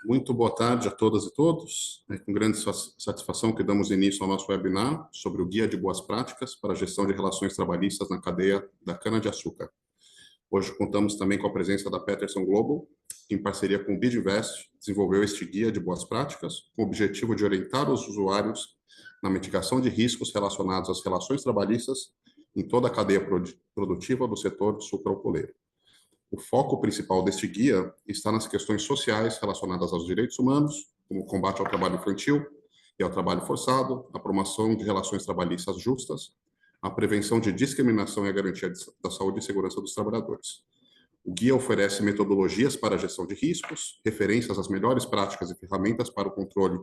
Muito boa tarde a todas e todos. É com grande satisfação que damos início ao nosso webinar sobre o Guia de Boas Práticas para a Gestão de Relações Trabalhistas na Cadeia da Cana-de-Açúcar. Hoje contamos também com a presença da Peterson Global, que, em parceria com o BidInvest, desenvolveu este Guia de Boas Práticas com o objetivo de orientar os usuários na mitigação de riscos relacionados às relações trabalhistas em toda a cadeia produtiva do setor sucroalcooleiro. O foco principal deste guia está nas questões sociais relacionadas aos direitos humanos, como o combate ao trabalho infantil e ao trabalho forçado, a promoção de relações trabalhistas justas, a prevenção de discriminação e a garantia da saúde e segurança dos trabalhadores. O guia oferece metodologias para a gestão de riscos, referências às melhores práticas e ferramentas para o controle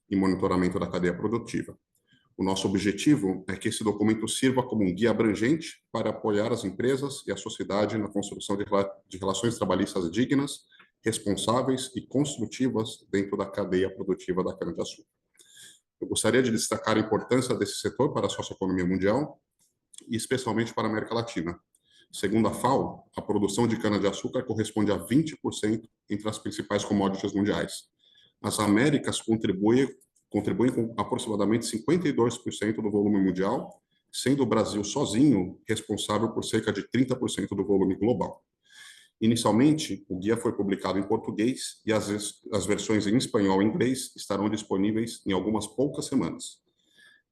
e monitoramento da cadeia produtiva. O nosso objetivo é que esse documento sirva como um guia abrangente para apoiar as empresas e a sociedade na construção de relações trabalhistas dignas, responsáveis e construtivas dentro da cadeia produtiva da cana-de-açúcar. Eu gostaria de destacar a importância desse setor para a socioeconomia mundial e especialmente para a América Latina. Segundo a FAO, a produção de cana-de-açúcar corresponde a 20% entre as principais commodities mundiais. As Américas contribuem com aproximadamente 52% do volume mundial, sendo o Brasil sozinho responsável por cerca de 30% do volume global. Inicialmente, o guia foi publicado em português e as versões em espanhol e inglês estarão disponíveis em algumas poucas semanas.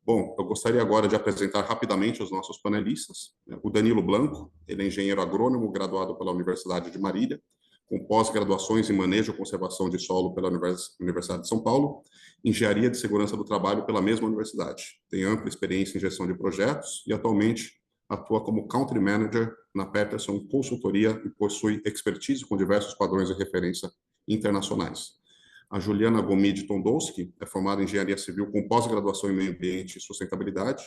Bom, eu gostaria agora de apresentar rapidamente os nossos panelistas. O Danilo Blanco, ele é engenheiro agrônomo graduado pela Universidade de Marília, com pós-graduações em Manejo e Conservação de Solo pela Universidade de São Paulo, Engenharia de Segurança do Trabalho pela mesma universidade. Tem ampla experiência em gestão de projetos e atualmente atua como Country Manager na Peterson Consultoria e possui expertise com diversos padrões de referência internacionais. A Juliana Gomide Tondowski é formada em Engenharia Civil com pós-graduação em Meio Ambiente e Sustentabilidade.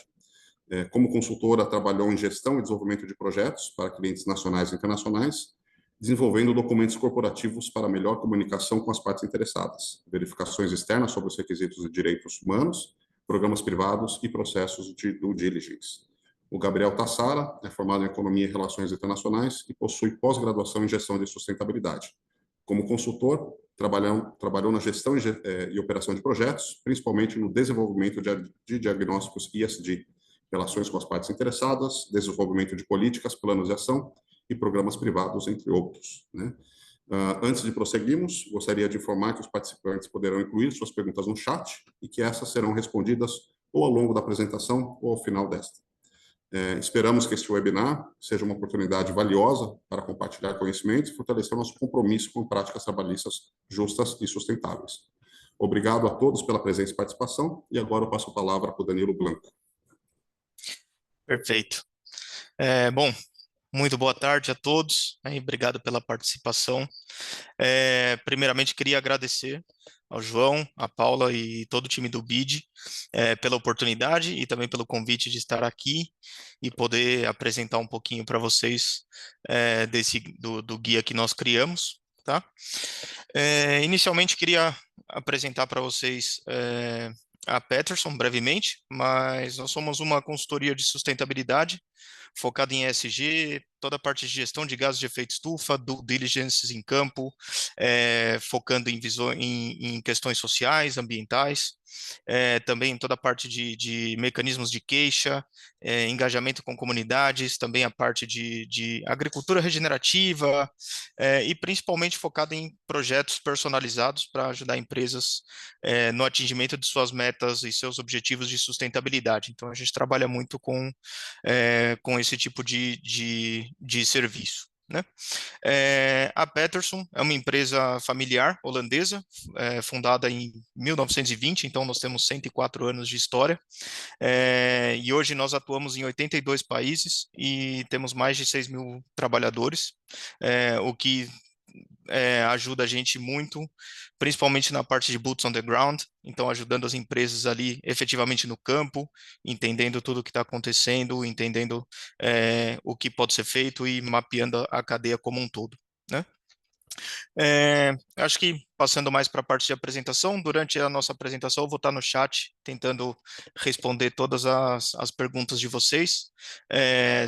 Como consultora, trabalhou em gestão e desenvolvimento de projetos para clientes nacionais e internacionais, desenvolvendo documentos corporativos para melhor comunicação com as partes interessadas, verificações externas sobre os requisitos de direitos humanos, programas privados e processos de due diligence. O Gabriel Tassara é formado em Economia e Relações Internacionais e possui pós-graduação em Gestão de Sustentabilidade. Como consultor, trabalhou na gestão e operação de projetos, principalmente no desenvolvimento de diagnósticos ESG, relações com as partes interessadas, desenvolvimento de políticas, planos de ação e programas privados, entre outros. Antes de prosseguirmos, gostaria de informar que os participantes poderão incluir suas perguntas no chat e que essas serão respondidas ou ao longo da apresentação ou ao final desta. Esperamos que este webinar seja uma oportunidade valiosa para compartilhar conhecimentos e fortalecer nosso compromisso com práticas trabalhistas justas e sustentáveis. Obrigado a todos pela presença e participação, e agora eu passo a palavra para o Danilo Blanco. Perfeito. Bom, muito boa tarde a todos, obrigado pela participação. Primeiramente, queria agradecer ao João, a Paula e todo o time do BID pela oportunidade e também pelo convite de estar aqui e poder apresentar um pouquinho para vocês do guia que nós criamos. Tá? Inicialmente, queria apresentar para vocês a Peterson brevemente, mas nós somos uma consultoria de sustentabilidade focada em ESG, toda a parte de gestão de gases de efeito estufa, due diligence em campo, focando em questões sociais, ambientais, também toda a parte de mecanismos de queixa, engajamento com comunidades, também a parte de agricultura regenerativa, e principalmente focado em projetos personalizados para ajudar empresas no atingimento de suas metas e seus objetivos de sustentabilidade. Então, a gente trabalha muito com esse tipo de serviço. Né? A Peterson é uma empresa familiar holandesa, fundada em 1920, então nós temos 104 anos de história, e hoje nós atuamos em 82 países e temos mais de 6 mil trabalhadores, o que ajuda a gente muito, principalmente na parte de boots on the ground, então ajudando as empresas ali efetivamente no campo, entendendo tudo o que está acontecendo, entendendo o que pode ser feito e mapeando a cadeia como um todo, né? Acho que passando mais para a parte de apresentação, durante a nossa apresentação eu vou estar no chat tentando responder todas as perguntas de vocês,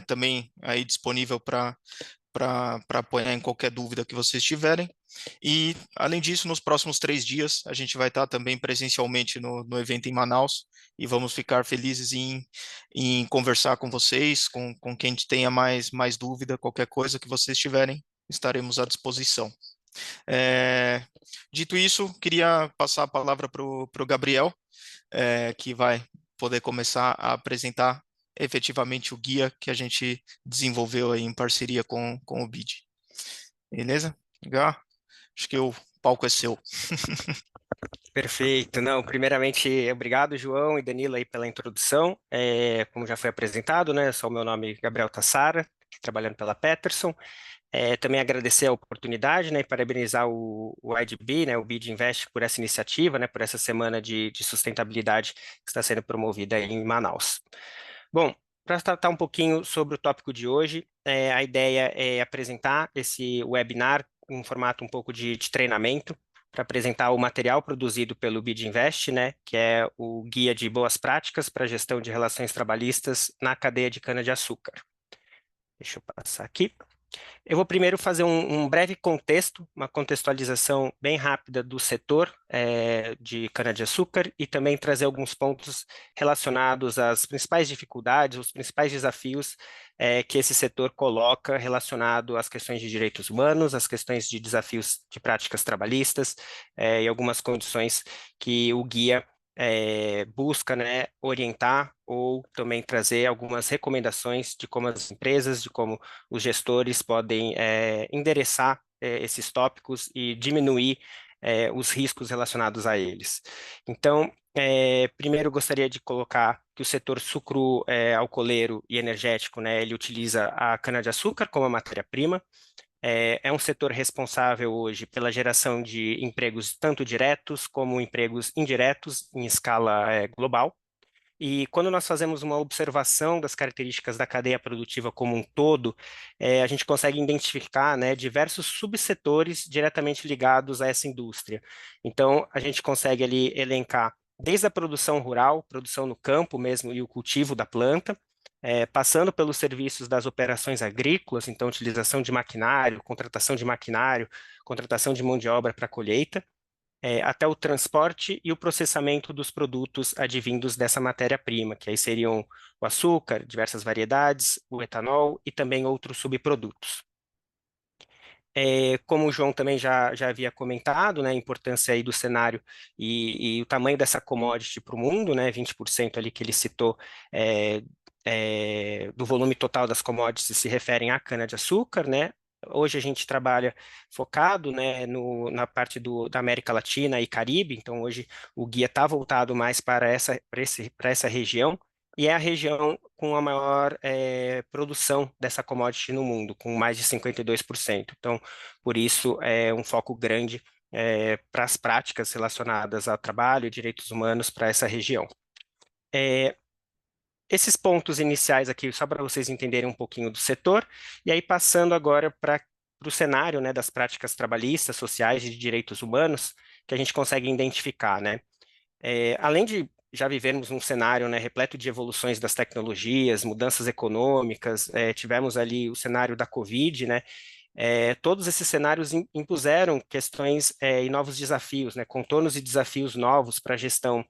também aí disponível para para apoiar em qualquer dúvida que vocês tiverem. E, além disso, nos próximos 3 dias, a gente vai estar também presencialmente no evento em Manaus e vamos ficar felizes em conversar com vocês, com quem tenha mais dúvida, qualquer coisa que vocês tiverem, estaremos à disposição. Dito isso, queria passar a palavra para o Gabriel, que vai poder começar a apresentar efetivamente o guia que a gente desenvolveu aí em parceria com o BID. Beleza? Gá, acho que o palco é seu. Perfeito. Não, primeiramente, obrigado, João e Danilo, aí pela introdução. Como já foi apresentado, né, só o meu nome é Gabriel Tassara, trabalhando pela Peterson. Também agradecer a oportunidade, né, e parabenizar o IDB, né, o BID Invest, por essa iniciativa, né, por essa semana de sustentabilidade que está sendo promovida aí em Manaus. Bom, para tratar um pouquinho sobre o tópico de hoje, a ideia é apresentar esse webinar em um formato um pouco de treinamento, para apresentar o material produzido pelo BID Invest, né, que é o Guia de Boas Práticas para a Gestão de Relações Trabalhistas na Cadeia de Cana-de-Açúcar. Deixa eu passar aqui. Eu vou primeiro fazer um breve contexto, uma contextualização bem rápida do setor de cana-de-açúcar e também trazer alguns pontos relacionados às principais dificuldades, os principais desafios que esse setor coloca relacionado às questões de direitos humanos, às questões de desafios de práticas trabalhistas e algumas condições que o guia busca, né, orientar ou também trazer algumas recomendações de como as empresas, de como os gestores podem endereçar esses tópicos e diminuir os riscos relacionados a eles. Então, primeiro gostaria de colocar que o setor sucro alcooleiro e energético, né, ele utiliza a cana-de-açúcar como matéria-prima. É um setor responsável hoje pela geração de empregos tanto diretos como empregos indiretos em escala global. E quando nós fazemos uma observação das características da cadeia produtiva como um todo, a gente consegue identificar, né, diversos subsetores diretamente ligados a essa indústria. Então, a gente consegue ali elencar desde a produção rural, produção no campo mesmo e o cultivo da planta, passando pelos serviços das operações agrícolas, então utilização de maquinário, contratação de mão de obra para colheita, até o transporte e o processamento dos produtos advindos dessa matéria-prima, que aí seriam o açúcar, diversas variedades, o etanol e também outros subprodutos. Como o João também já havia comentado, né, a importância aí do cenário e o tamanho dessa commodity para o mundo, né, 20% ali que ele citou, do volume total das commodities se referem à cana-de-açúcar, né? Hoje a gente trabalha focado, né, na parte da América Latina e Caribe, então hoje o guia está voltado mais para essa região, e é a região com a maior produção dessa commodity no mundo, com mais de 52%. Então, por isso, é um foco grande para as práticas relacionadas ao trabalho e direitos humanos para essa região. Esses pontos iniciais aqui, só para vocês entenderem um pouquinho do setor, e aí passando agora para o cenário, né, das práticas trabalhistas, sociais e de direitos humanos, que a gente consegue identificar, né? Além de já vivermos um cenário, né, repleto de evoluções das tecnologias, mudanças econômicas, tivemos ali o cenário da Covid, né? Todos esses cenários impuseram questões e novos desafios, né, contornos e desafios novos para a gestão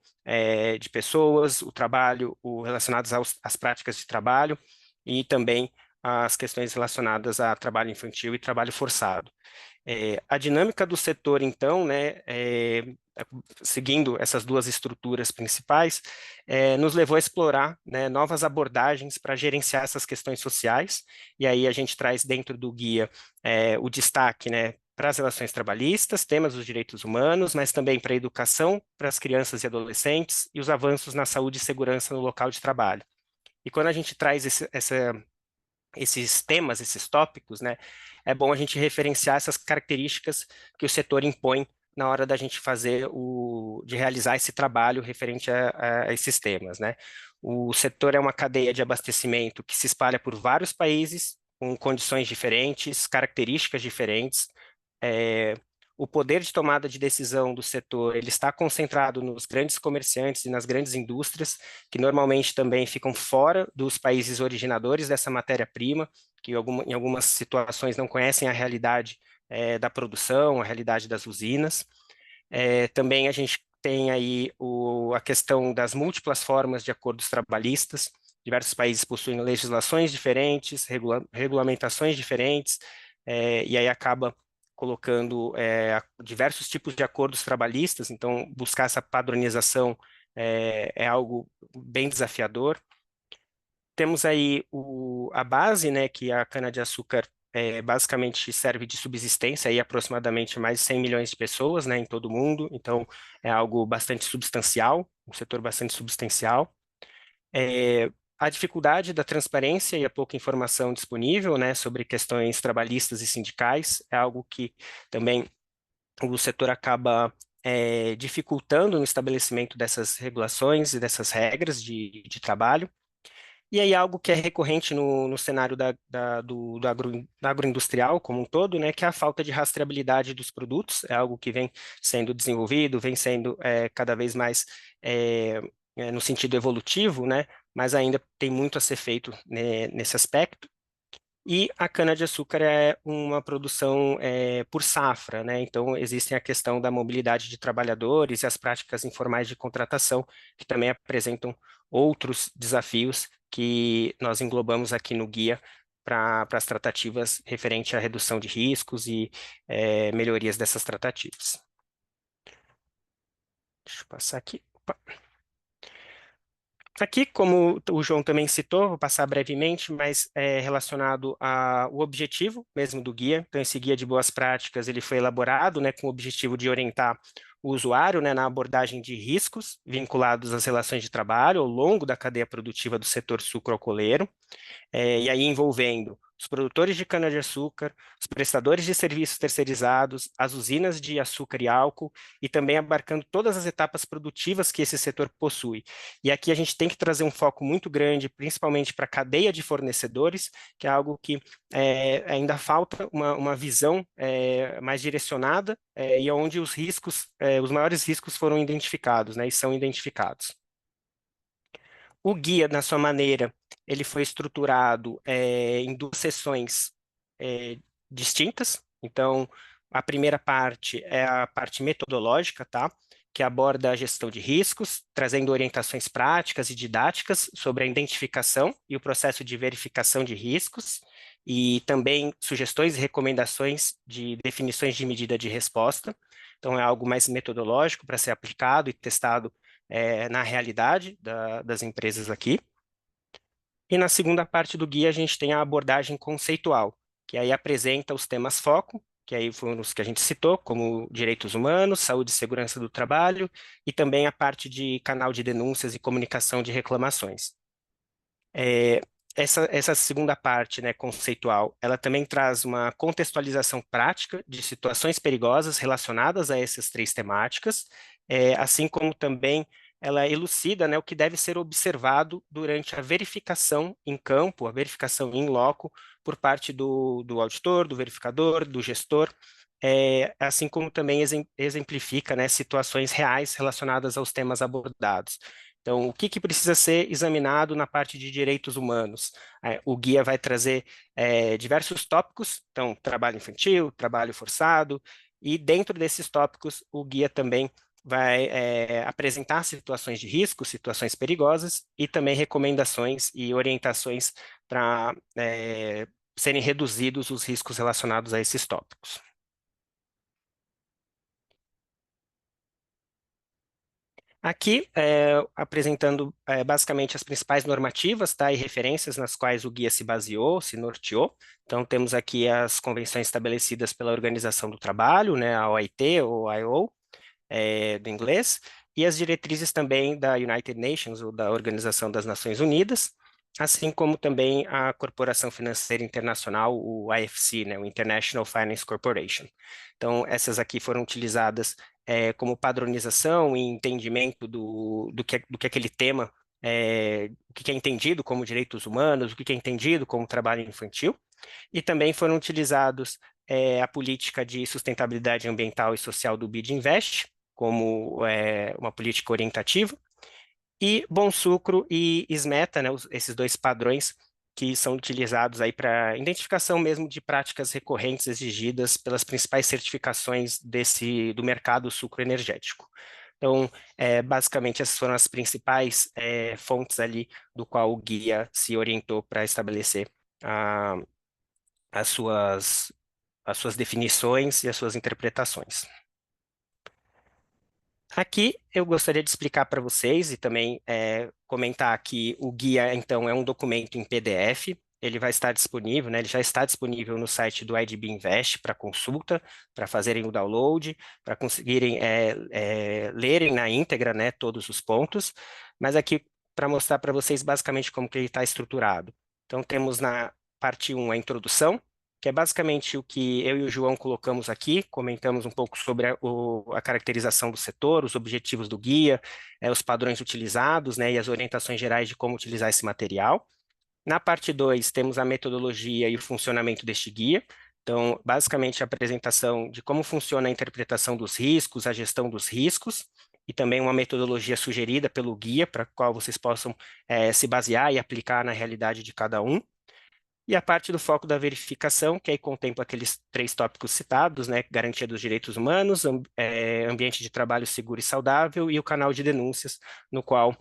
de pessoas, o trabalho, relacionados às práticas de trabalho e também as questões relacionadas a trabalho infantil e trabalho forçado. A dinâmica do setor, então, né, seguindo essas duas estruturas principais, nos levou a explorar, né, novas abordagens para gerenciar essas questões sociais, e aí a gente traz dentro do guia o destaque, né, para as relações trabalhistas, temas dos direitos humanos, mas também para a educação, para as crianças e adolescentes, e os avanços na saúde e segurança no local de trabalho. E quando a gente traz esses temas, esses tópicos, né, é bom a gente referenciar essas características que o setor impõe na hora da gente de realizar esse trabalho referente a esses temas, né. O setor é uma cadeia de abastecimento que se espalha por vários países, com condições diferentes, características diferentes. o poder de tomada de decisão do setor ele está concentrado nos grandes comerciantes e nas grandes indústrias, que normalmente também ficam fora dos países originadores dessa matéria-prima, que em algumas situações não conhecem a realidade da produção, a realidade das usinas. Também a gente tem aí a questão das múltiplas formas de acordos trabalhistas. Diversos países possuem legislações diferentes, regulamentações diferentes, e aí acaba colocando diversos tipos de acordos trabalhistas. Então, buscar essa padronização é algo bem desafiador. Temos aí a base, né, que a cana-de-açúcar basicamente serve de subsistência aí aproximadamente mais de 100 milhões de pessoas, né, em todo o mundo. Então, é algo bastante substancial, um setor bastante substancial. A dificuldade da transparência e a pouca informação disponível, né, sobre questões trabalhistas e sindicais é algo que também o setor acaba dificultando no estabelecimento dessas regulações e dessas regras de trabalho. E aí algo que é recorrente no cenário da agroindustrial como um todo, né, que é a falta de rastreabilidade dos produtos, é algo que vem sendo desenvolvido, vem sendo cada vez mais no sentido evolutivo, né, mas ainda tem muito a ser feito, né, nesse aspecto. E a cana-de-açúcar é uma produção por safra, né? Então, existem a questão da mobilidade de trabalhadores e as práticas informais de contratação, que também apresentam outros desafios que nós englobamos aqui no guia para as tratativas referente à redução de riscos e melhorias dessas tratativas. Deixa eu passar aqui. Opa. Aqui, como o João também citou, vou passar brevemente, mas é relacionado ao objetivo mesmo do guia. Então, esse guia de boas práticas, ele foi elaborado, né, com o objetivo de orientar o usuário, né, na abordagem de riscos vinculados às relações de trabalho ao longo da cadeia produtiva do setor sucroalcooleiro, e aí envolvendo os produtores de cana-de-açúcar, os prestadores de serviços terceirizados, as usinas de açúcar e álcool, e também abarcando todas as etapas produtivas que esse setor possui. E aqui a gente tem que trazer um foco muito grande, principalmente para a cadeia de fornecedores, que é algo que ainda falta uma visão mais direcionada, e onde os riscos, os maiores riscos foram identificados, né, e são identificados. O guia, na sua maneira, ele foi estruturado em duas sessões distintas. Então, a primeira parte é a parte metodológica, tá? Que aborda a gestão de riscos, trazendo orientações práticas e didáticas sobre a identificação e o processo de verificação de riscos, e também sugestões e recomendações de definições de medida de resposta. Então, é algo mais metodológico para ser aplicado e testado na realidade das empresas aqui. E na segunda parte do guia a gente tem a abordagem conceitual, que aí apresenta os temas foco, que aí foram os que a gente citou, como direitos humanos, saúde e segurança do trabalho, e também a parte de canal de denúncias e comunicação de reclamações. Essa segunda parte, né, conceitual, ela também traz uma contextualização prática de situações perigosas relacionadas a essas três temáticas, assim como também ela elucida, né, o que deve ser observado durante a verificação em campo, a verificação in loco, por parte do auditor, do verificador, do gestor, assim como também exemplifica, né, situações reais relacionadas aos temas abordados. Então, o que precisa ser examinado na parte de direitos humanos? O guia vai trazer diversos tópicos, então, trabalho infantil, trabalho forçado, e dentro desses tópicos, o guia também vai apresentar situações de risco, situações perigosas, e também recomendações e orientações para serem reduzidos os riscos relacionados a esses tópicos. Aqui, apresentando basicamente as principais normativas, tá, e referências nas quais o guia se baseou, se norteou. Então, temos aqui as convenções estabelecidas pela Organização do Trabalho, né, a OIT ou ILO, do inglês, e as diretrizes também da United Nations, ou da Organização das Nações Unidas, assim como também a Corporação Financeira Internacional, o IFC, né, o International Finance Corporation. Então, essas aqui foram utilizadas como padronização e entendimento do que aquele tema, o que é entendido como direitos humanos, o que é entendido como trabalho infantil, e também foram utilizados é a política de sustentabilidade ambiental e social do BID Invest, como uma política orientativa, e Bom Sucro e SMETA, né, esses dois padrões que são utilizados aí para identificação mesmo de práticas recorrentes exigidas pelas principais certificações do mercado sucroenergético. Então, basicamente, essas foram as principais fontes ali do qual o guia se orientou para estabelecer as suas definições e as suas interpretações. Aqui eu gostaria de explicar para vocês e também comentar que o guia, então, é um documento em PDF. Ele vai estar disponível, né? Ele já está disponível no site do IDB Invest para consulta, para fazerem o download, para conseguirem lerem na íntegra, né, todos os pontos. Mas aqui para mostrar para vocês basicamente como que ele está estruturado. Então temos na parte 1 a introdução, que é basicamente o que eu e o João colocamos aqui, comentamos um pouco sobre a caracterização do setor, os objetivos do guia, os padrões utilizados, né, e as orientações gerais de como utilizar esse material. Na parte 2, temos a metodologia e o funcionamento deste guia. Então, basicamente, a apresentação de como funciona a interpretação dos riscos, a gestão dos riscos, e também uma metodologia sugerida pelo guia, para a qual vocês possam se basear e aplicar na realidade de cada um. E a parte do foco da verificação, que aí contempla aqueles 3 tópicos citados, né? Garantia dos direitos humanos, ambiente de trabalho seguro e saudável, e o canal de denúncias, no qual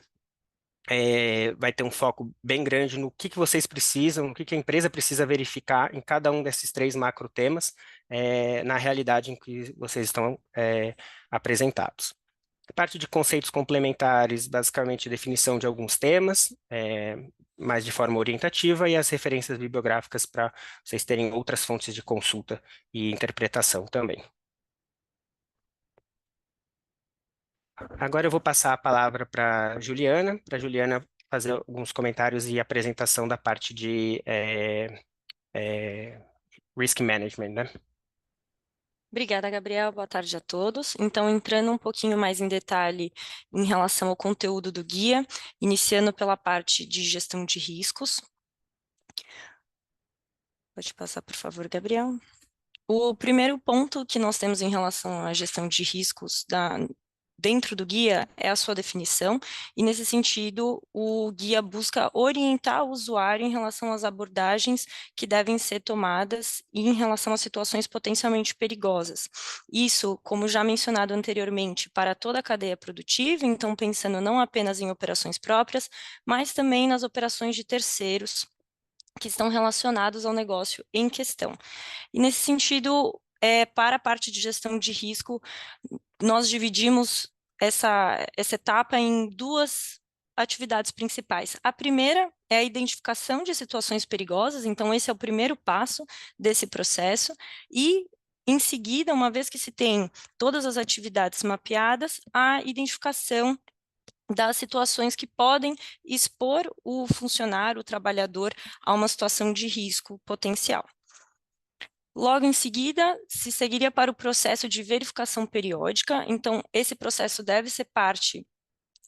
vai ter um foco bem grande no que vocês precisam, o que a empresa precisa verificar em cada um desses 3 macro temas, na realidade em que vocês estão apresentados. A parte de conceitos complementares, basicamente definição de alguns temas, mais de forma orientativa, e as referências bibliográficas para vocês terem outras fontes de consulta e interpretação também. Agora eu vou passar a palavra para Juliana fazer alguns comentários e apresentação da parte de risk management, né? Obrigada, Gabriel. Boa tarde a todos. Então, entrando um pouquinho mais em detalhe em relação ao conteúdo do guia, iniciando pela parte de gestão de riscos. Pode passar, por favor, Gabriel. O primeiro ponto que nós temos em relação à gestão de riscos dentro do guia é a sua definição, e nesse sentido o guia busca orientar o usuário em relação às abordagens que devem ser tomadas e em relação a situações potencialmente perigosas. Isso, como já mencionado anteriormente, para toda a cadeia produtiva, então pensando não apenas em operações próprias, mas também nas operações de terceiros que estão relacionados ao negócio em questão. E nesse sentido, para a parte de gestão de risco, nós dividimos essa etapa em 2 atividades principais. A primeira é a identificação de situações perigosas, então esse é o primeiro passo desse processo, e em seguida, uma vez que se tem todas as atividades mapeadas, a identificação das situações que podem expor o funcionário, o trabalhador, a uma situação de risco potencial. Logo em seguida, se seguiria para o processo de verificação periódica, então esse processo deve ser parte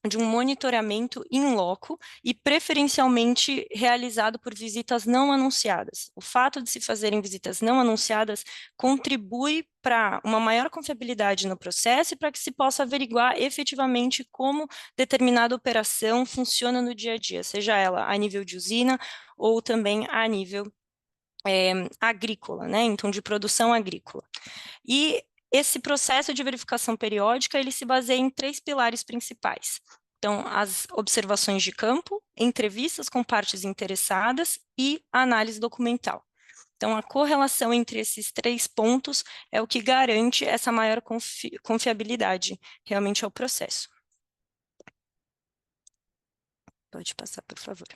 de um monitoramento in loco e preferencialmente realizado por visitas não anunciadas. O fato de se fazerem visitas não anunciadas contribui para uma maior confiabilidade no processo e para que se possa averiguar efetivamente como determinada operação funciona no dia a dia, seja ela a nível de usina ou também a nível agrícola, né? Então, de produção agrícola. E esse processo de verificação periódica, ele se baseia em 3 pilares principais. Então, as observações de campo, entrevistas com partes interessadas e análise documental. Então, a correlação entre esses 3 pontos é o que garante essa maior confiabilidade realmente ao processo. Pode passar, por favor.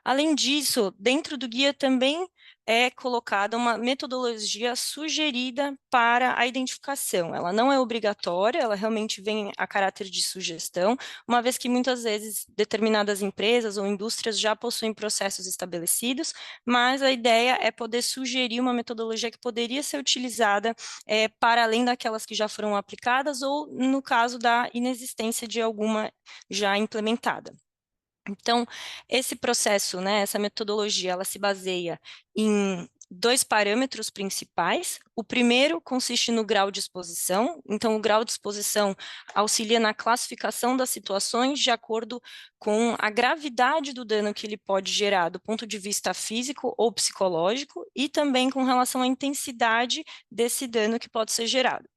Além disso, dentro do guia também é colocada uma metodologia sugerida para a identificação. Ela não é obrigatória, ela realmente vem a caráter de sugestão, uma vez que muitas vezes determinadas empresas ou indústrias já possuem processos estabelecidos, mas a ideia é poder sugerir uma metodologia que poderia ser utilizada para além daquelas que já foram aplicadas ou no caso da inexistência de alguma já implementada. Então, esse processo, né, essa metodologia, ela se baseia em dois parâmetros principais. O primeiro consiste no grau de exposição, então o grau de exposição auxilia na classificação das situações de acordo com a gravidade do dano que ele pode gerar do ponto de vista físico ou psicológico e também com relação à intensidade desse dano que pode ser gerado.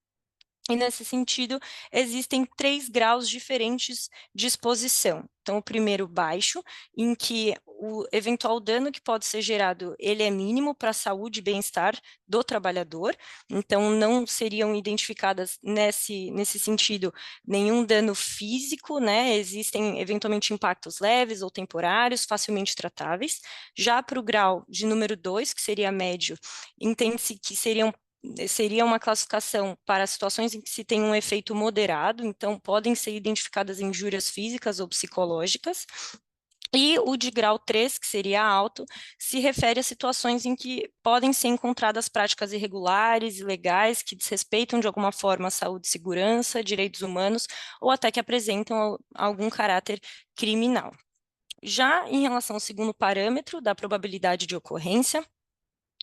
E, nesse sentido, existem 3 graus diferentes de exposição. Então, o primeiro, baixo, em que o eventual dano que pode ser gerado, ele é mínimo para a saúde e bem-estar do trabalhador, então não seriam identificadas nesse sentido nenhum dano físico, né? Existem, eventualmente, impactos leves ou temporários, facilmente tratáveis. Já para o grau de número 2, que seria médio, entende-se que seria uma classificação para situações em que se tem um efeito moderado, então podem ser identificadas injúrias físicas ou psicológicas. E o de grau 3, que seria alto, se refere a situações em que podem ser encontradas práticas irregulares, ilegais, que desrespeitam de alguma forma a saúde e segurança, direitos humanos, ou até que apresentam algum caráter criminal. Já em relação ao segundo parâmetro, da probabilidade de ocorrência,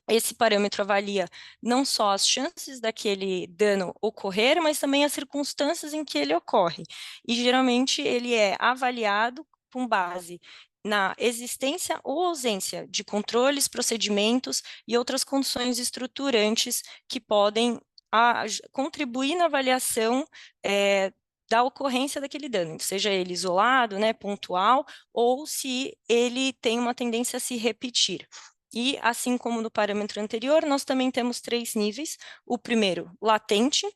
esse parâmetro avalia não só as chances daquele dano ocorrer, mas também as circunstâncias em que ele ocorre. E, geralmente, ele é avaliado com base na existência ou ausência de controles, procedimentos e outras condições estruturantes que podem contribuir na avaliação da ocorrência daquele dano, seja ele isolado, né, pontual, ou se ele tem uma tendência a se repetir. E, assim como no parâmetro anterior, nós também temos 3 níveis. O primeiro, latente,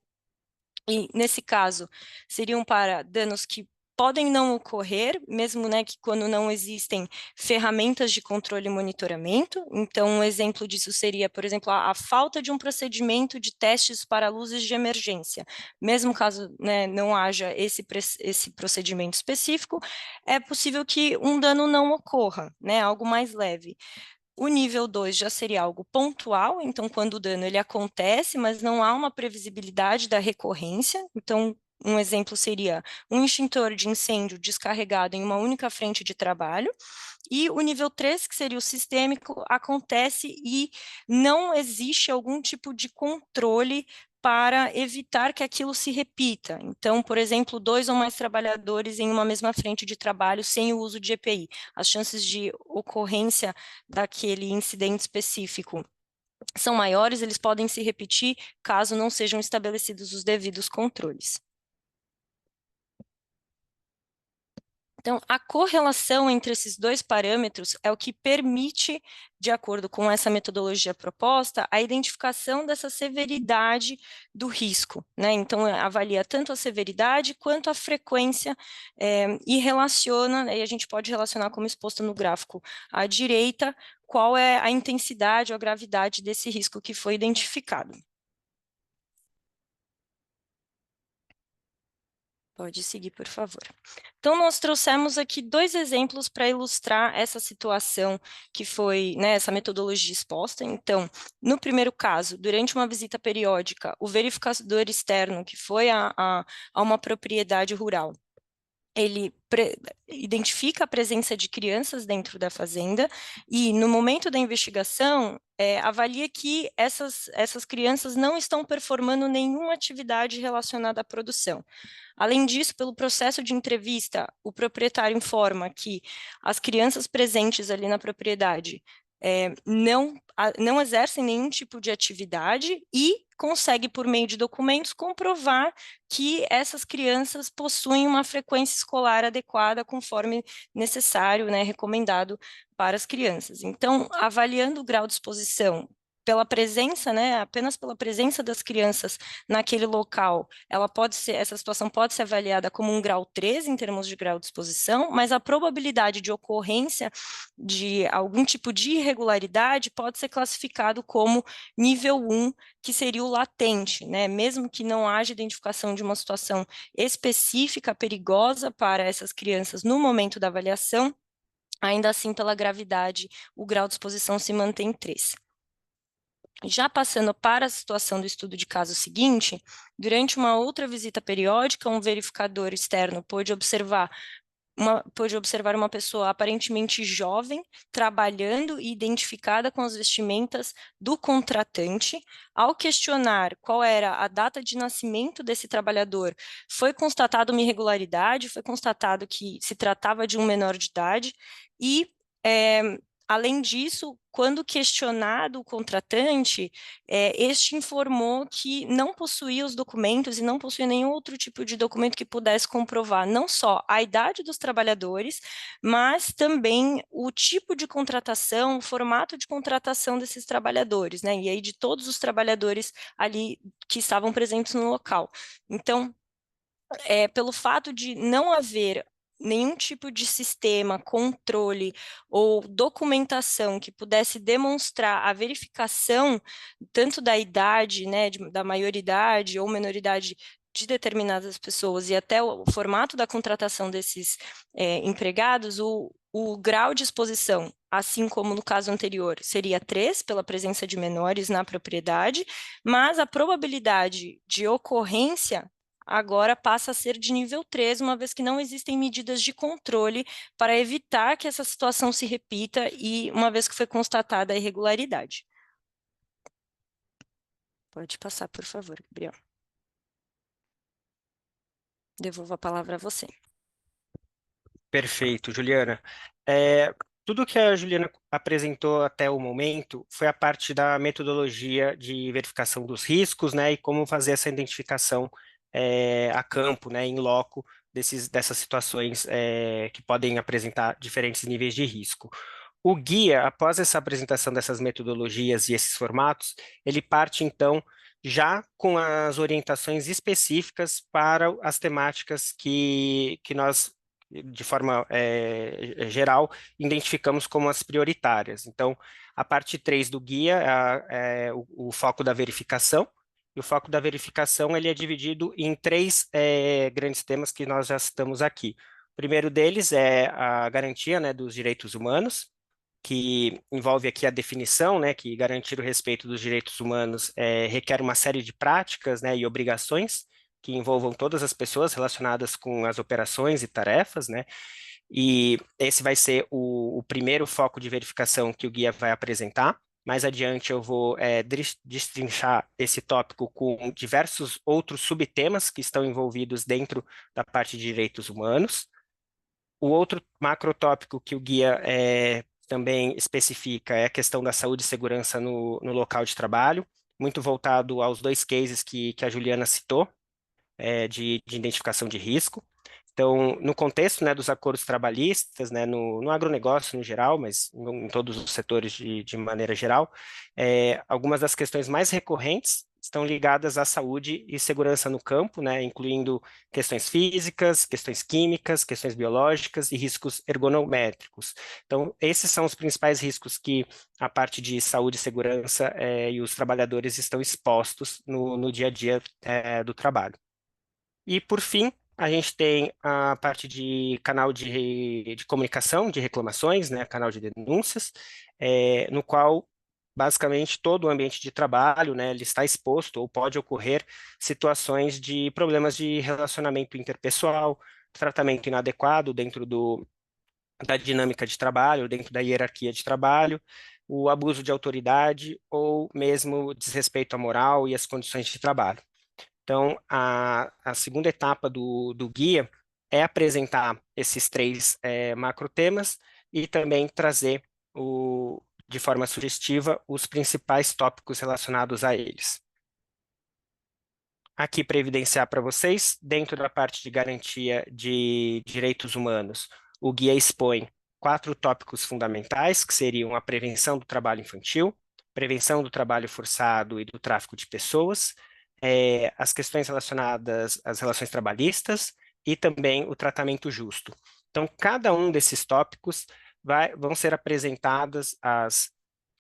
e nesse caso, seriam para danos que podem não ocorrer, mesmo, né, que quando não existem ferramentas de controle e monitoramento. Então, um exemplo disso seria, por exemplo, a falta de um procedimento de testes para luzes de emergência. Mesmo caso, né, não haja esse procedimento específico, é possível que um dano não ocorra, né, algo mais leve. O nível 2 já seria algo pontual, então quando o dano ele acontece, mas não há uma previsibilidade da recorrência. Então, um exemplo seria um extintor de incêndio descarregado em uma única frente de trabalho. E o nível 3, que seria o sistêmico, acontece e não existe algum tipo de controle para evitar que aquilo se repita. Então, por exemplo, 2 ou mais trabalhadores em uma mesma frente de trabalho sem o uso de EPI. As chances de ocorrência daquele incidente específico são maiores, eles podem se repetir caso não sejam estabelecidos os devidos controles. Então, a correlação entre esses 2 parâmetros é o que permite, de acordo com essa metodologia proposta, a identificação dessa severidade do risco, né? Então, avalia tanto a severidade quanto a frequência e relaciona, e a gente pode relacionar como exposto no gráfico à direita, qual é a intensidade ou a gravidade desse risco que foi identificado. Pode seguir, por favor. Então, nós trouxemos aqui 2 exemplos para ilustrar essa situação que foi, né, essa metodologia exposta. Então, no primeiro caso, durante uma visita periódica, o verificador externo que foi a uma propriedade rural, ele identifica a presença de crianças dentro da fazenda e, no momento da investigação, avalia que essas crianças não estão performando nenhuma atividade relacionada à produção. Além disso, pelo processo de entrevista, o proprietário informa que as crianças presentes ali na propriedade não exercem nenhum tipo de atividade e consegue, por meio de documentos, comprovar que essas crianças possuem uma frequência escolar adequada conforme necessário, né, recomendado para as crianças. Então, avaliando o grau de exposição pela presença, né, apenas pela presença das crianças naquele local, essa situação pode ser avaliada como um grau 3 em termos de grau de exposição, mas a probabilidade de ocorrência de algum tipo de irregularidade pode ser classificado como nível 1, que seria o latente, né, mesmo que não haja identificação de uma situação específica perigosa para essas crianças no momento da avaliação, ainda assim, pela gravidade, o grau de exposição se mantém 3. Já passando para a situação do estudo de caso seguinte, durante uma outra visita periódica, um verificador externo pôde observar pôde observar uma pessoa aparentemente jovem, trabalhando e identificada com as vestimentas do contratante. Ao questionar qual era a data de nascimento desse trabalhador, foi constatada uma irregularidade, foi constatado que se tratava de um menor de idade e, além disso, quando questionado o contratante, este informou que não possuía os documentos e não possuía nenhum outro tipo de documento que pudesse comprovar não só a idade dos trabalhadores, mas também o tipo de contratação, o formato de contratação desses trabalhadores, né? E aí de todos os trabalhadores ali que estavam presentes no local. Então, pelo fato de não haver nenhum tipo de sistema, controle ou documentação que pudesse demonstrar a verificação tanto da idade, né, da maioridade ou menoridade de determinadas pessoas e até o formato da contratação desses empregados, o grau de exposição, assim como no caso anterior, seria 3, pela presença de menores na propriedade, mas a probabilidade de ocorrência agora passa a ser de nível 3, uma vez que não existem medidas de controle para evitar que essa situação se repita e uma vez que foi constatada a irregularidade. Pode passar, por favor, Gabriel. Devolvo a palavra a você. Perfeito, Juliana. Tudo que a Juliana apresentou até o momento foi a parte da metodologia de verificação dos riscos, né, e como fazer essa identificação a campo, né, em loco, dessas situações que podem apresentar diferentes níveis de risco. O guia, após essa apresentação dessas metodologias e esses formatos, ele parte, então, já com as orientações específicas para as temáticas que nós, de forma geral, identificamos como as prioritárias. Então, a parte 3 do guia é o foco da verificação, e o foco da verificação ele é dividido em 3 grandes temas que nós já citamos aqui. O primeiro deles é a garantia, né, dos direitos humanos, que envolve aqui a definição, né, que garantir o respeito dos direitos humanos requer uma série de práticas, né, e obrigações que envolvam todas as pessoas relacionadas com as operações e tarefas, né, e esse vai ser o primeiro foco de verificação que o guia vai apresentar. Mais adiante eu vou destrinchar esse tópico com diversos outros subtemas que estão envolvidos dentro da parte de direitos humanos. O outro macrotópico que o guia também especifica é a questão da saúde e segurança no local de trabalho, muito voltado aos 2 cases que a Juliana citou, de identificação de risco. Então, no contexto, né, dos acordos trabalhistas, né, no agronegócio no geral, mas em todos os setores de maneira geral, algumas das questões mais recorrentes estão ligadas à saúde e segurança no campo, né, incluindo questões físicas, questões químicas, questões biológicas e riscos ergonométricos. Então, esses são os principais riscos que a parte de saúde e segurança e os trabalhadores estão expostos no dia a dia do trabalho. E, por fim, a gente tem a parte de canal de comunicação, de reclamações, né, canal de denúncias, no qual, basicamente, todo o ambiente de trabalho, né, ele está exposto ou pode ocorrer situações de problemas de relacionamento interpessoal, tratamento inadequado dentro da dinâmica de trabalho, dentro da hierarquia de trabalho, o abuso de autoridade ou mesmo desrespeito à moral e às condições de trabalho. Então, a segunda etapa do guia é apresentar esses 3 macrotemas e também trazer, de forma sugestiva, os principais tópicos relacionados a eles. Aqui, para evidenciar para vocês, dentro da parte de garantia de direitos humanos, o guia expõe 4 tópicos fundamentais, que seriam a prevenção do trabalho infantil, prevenção do trabalho forçado e do tráfico de pessoas, as questões relacionadas às relações trabalhistas e também o tratamento justo. Então, cada um desses tópicos vão ser apresentadas as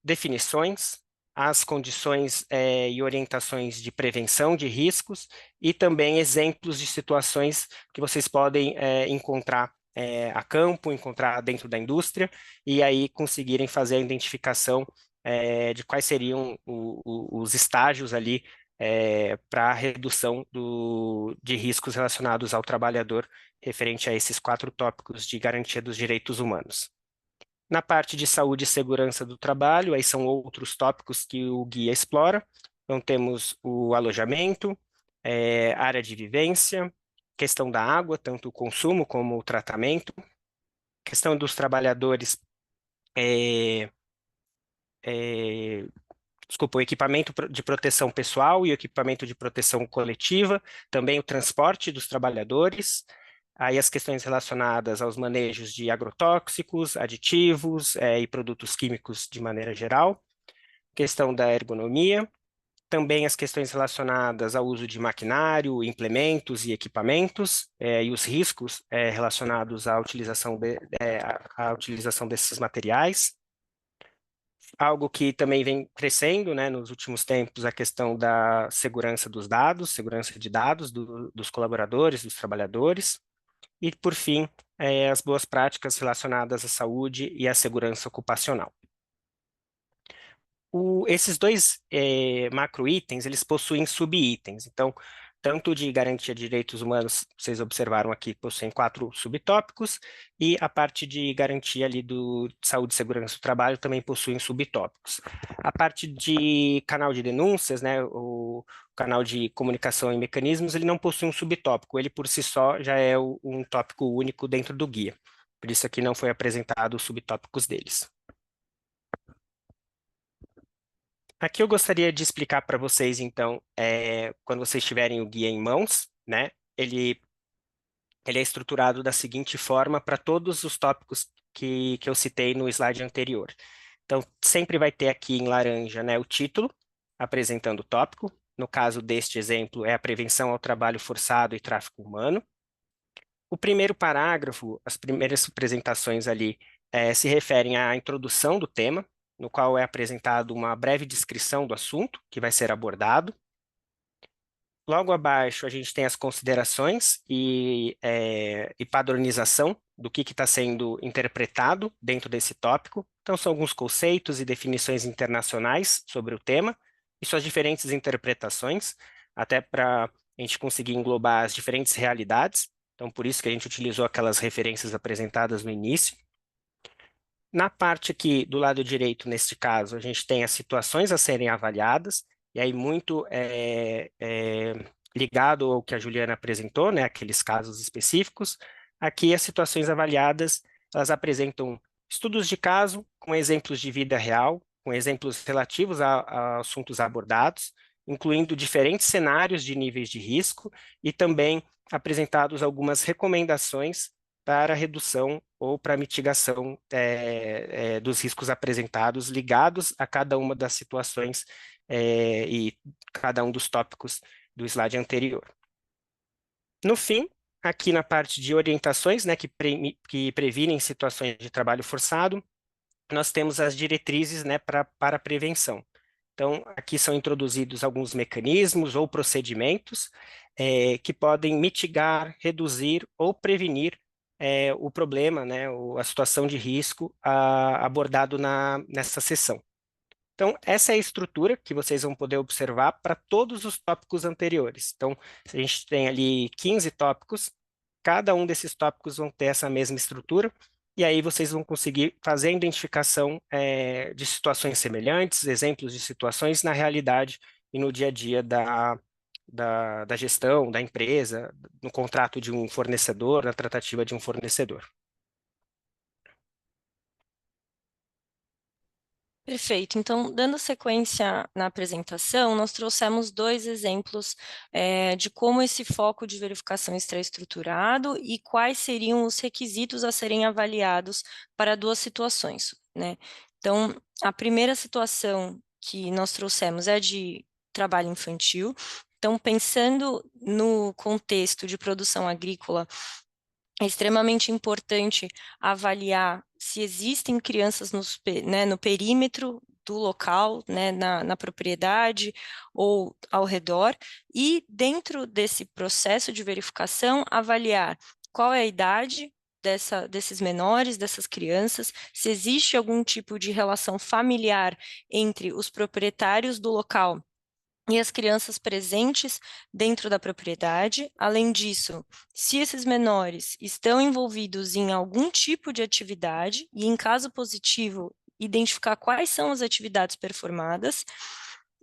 definições, as condições e orientações de prevenção de riscos e também exemplos de situações que vocês podem encontrar a campo, encontrar dentro da indústria e aí conseguirem fazer a identificação de quais seriam os estágios ali para a redução de riscos relacionados ao trabalhador, referente a esses 4 tópicos de garantia dos direitos humanos. Na parte de saúde e segurança do trabalho, aí são outros tópicos que o guia explora. Então, temos o alojamento, área de vivência, questão da água, tanto o consumo como o tratamento, questão dos trabalhadores, o equipamento de proteção pessoal e o equipamento de proteção coletiva, também o transporte dos trabalhadores, aí as questões relacionadas aos manejos de agrotóxicos, aditivos e produtos químicos de maneira geral, questão da ergonomia, também as questões relacionadas ao uso de maquinário, implementos e equipamentos, e os riscos relacionados à utilização desses materiais. Algo que também vem crescendo, né, nos últimos tempos, a questão da segurança dos dados, segurança de dados dos colaboradores, dos trabalhadores. E, por fim, as boas práticas relacionadas à saúde e à segurança ocupacional. Esses dois macro-itens, eles possuem sub-itens. Então, tanto de garantia de direitos humanos, vocês observaram aqui, possuem 4 subtópicos, e a parte de garantia ali de saúde e segurança do trabalho também possuem subtópicos. A parte de canal de denúncias, né, o canal de comunicação e mecanismos, ele não possui um subtópico, ele por si só já é um tópico único dentro do guia. Por isso aqui não foi apresentado os subtópicos deles. Aqui eu gostaria de explicar para vocês, então, quando vocês tiverem o guia em mãos, né, ele é estruturado da seguinte forma para todos os tópicos que eu citei no slide anterior. Então, sempre vai ter aqui em laranja, né, o título, apresentando o tópico. No caso deste exemplo, é a prevenção ao trabalho forçado e tráfico humano. O primeiro parágrafo, as primeiras apresentações ali, se referem à introdução do tema, no qual é apresentado uma breve descrição do assunto que vai ser abordado. Logo abaixo, a gente tem as considerações e padronização do que está sendo interpretado dentro desse tópico. Então, são alguns conceitos e definições internacionais sobre o tema e suas diferentes interpretações, até para a gente conseguir englobar as diferentes realidades. Então, por isso que a gente utilizou aquelas referências apresentadas no início. Na parte aqui do lado direito, neste caso, a gente tem as situações a serem avaliadas, e aí muito ligado ao que a Juliana apresentou, né, aqueles casos específicos. Aqui as situações avaliadas, elas apresentam estudos de caso com exemplos de vida real, com exemplos relativos a assuntos abordados, incluindo diferentes cenários de níveis de risco e também apresentados algumas recomendações para redução ou para mitigação dos riscos apresentados ligados a cada uma das situações e cada um dos tópicos do slide anterior. No fim, aqui na parte de orientações, né, que previnem situações de trabalho forçado, nós temos as diretrizes, né, para a prevenção. Então, aqui são introduzidos alguns mecanismos ou procedimentos que podem mitigar, reduzir ou prevenir o problema, né, a situação de risco abordado nessa sessão. Então, essa é a estrutura que vocês vão poder observar para todos os tópicos anteriores. Então, a gente tem ali 15 tópicos, cada um desses tópicos vão ter essa mesma estrutura, e aí vocês vão conseguir fazer a identificação de situações semelhantes, exemplos de situações na realidade e no dia a dia da gestão, da empresa, no contrato de um fornecedor, na tratativa de um fornecedor. Perfeito. Então, dando sequência na apresentação, nós trouxemos 2 exemplos de como esse foco de verificação está estruturado e quais seriam os requisitos a serem avaliados para 2 situações, né? Então, a primeira situação que nós trouxemos é de trabalho infantil. Então, pensando no contexto de produção agrícola, é extremamente importante avaliar se existem crianças no perímetro do local, né, na propriedade ou ao redor, e dentro desse processo de verificação, avaliar qual é a idade desses menores, dessas crianças, se existe algum tipo de relação familiar entre os proprietários do local e as crianças presentes dentro da propriedade. Além disso, se esses menores estão envolvidos em algum tipo de atividade, e em caso positivo, identificar quais são as atividades performadas,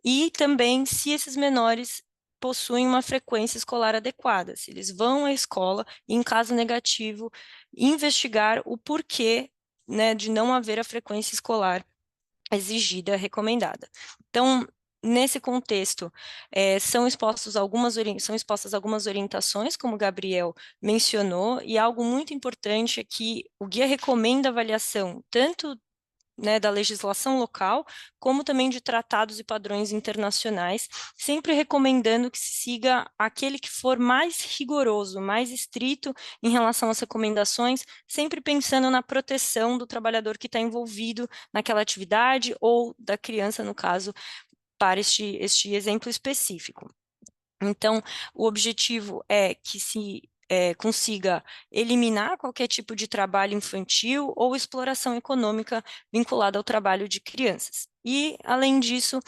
e também se esses menores possuem uma frequência escolar adequada, se eles vão à escola, e em caso negativo, investigar o porquê, né, de não haver a frequência escolar exigida, recomendada. Então, nesse contexto, são expostas algumas orientações, como o Gabriel mencionou, e algo muito importante é que o guia recomenda avaliação tanto, né, da legislação local, como também de tratados e padrões internacionais, sempre recomendando que se siga aquele que for mais rigoroso, mais estrito em relação às recomendações, sempre pensando na proteção do trabalhador que está envolvido naquela atividade ou da criança, no caso, para este exemplo específico. Então, o objetivo é que se consiga eliminar qualquer tipo de trabalho infantil ou exploração econômica vinculada ao trabalho de crianças. E, além disso,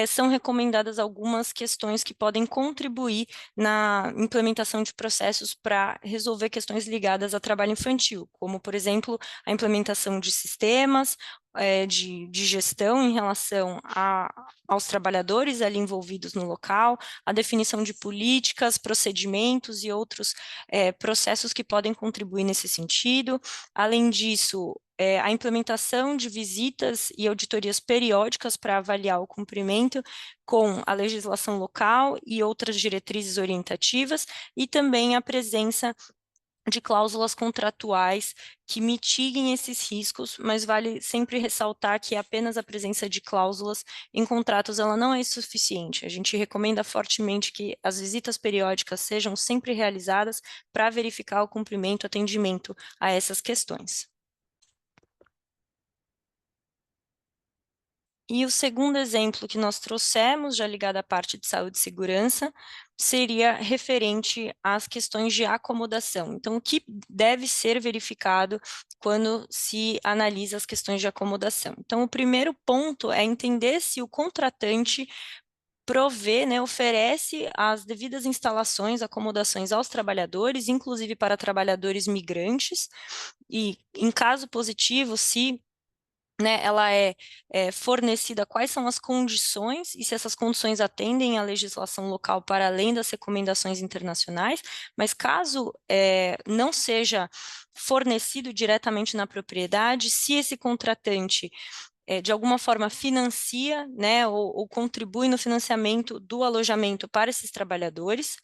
são recomendadas algumas questões que podem contribuir na implementação de processos para resolver questões ligadas a trabalho infantil, como, por exemplo, a implementação de sistemas, de gestão em relação aos trabalhadores ali envolvidos no local, a definição de políticas, procedimentos e outros processos que podem contribuir nesse sentido. Além disso, a implementação de visitas e auditorias periódicas para avaliar o cumprimento com a legislação local e outras diretrizes orientativas, e também a presença de cláusulas contratuais que mitiguem esses riscos, mas vale sempre ressaltar que apenas a presença de cláusulas em contratos ela não é suficiente. A gente recomenda fortemente que as visitas periódicas sejam sempre realizadas para verificar o cumprimento, atendimento a essas questões. E o segundo exemplo que nós trouxemos, já ligado à parte de saúde e segurança, seria referente às questões de acomodação. Então, o que deve ser verificado quando se analisa as questões de acomodação? Então, o primeiro ponto é entender se o contratante provê, né, oferece as devidas instalações, acomodações aos trabalhadores, inclusive para trabalhadores migrantes, e, em caso positivo, se, né, ela é fornecida, quais são as condições, e se essas condições atendem à legislação local para além das recomendações internacionais, mas caso não seja fornecido diretamente na propriedade, se esse contratante de alguma forma financia, né, ou contribui no financiamento do alojamento para esses trabalhadores,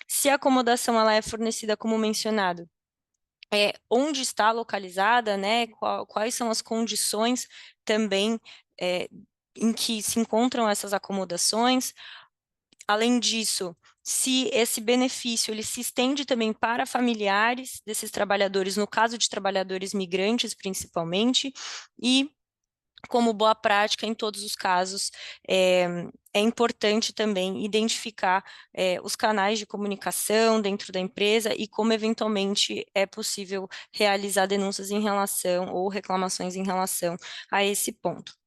se a acomodação ela é fornecida como mencionado, onde está localizada, né, quais são as condições também em que se encontram essas acomodações. Além disso, se esse benefício ele se estende também para familiares desses trabalhadores, no caso de trabalhadores migrantes principalmente, e como boa prática em todos os casos, é importante também identificar os canais de comunicação dentro da empresa e como eventualmente é possível realizar denúncias em relação ou reclamações em relação a esse ponto.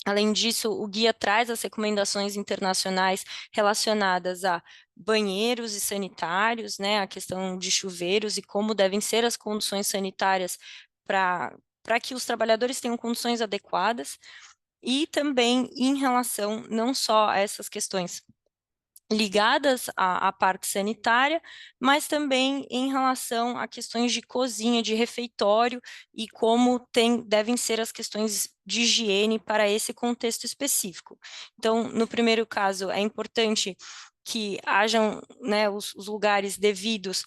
Além disso, o guia traz as recomendações internacionais relacionadas a banheiros e sanitários, né, a questão de chuveiros e como devem ser as condições sanitárias para que os trabalhadores tenham condições adequadas, e também em relação não só a essas questões ligadas à parte sanitária, mas também em relação a questões de cozinha, de refeitório, e como devem ser as questões de higiene para esse contexto específico. Então, no primeiro caso, é importante que hajam, né, os lugares devidos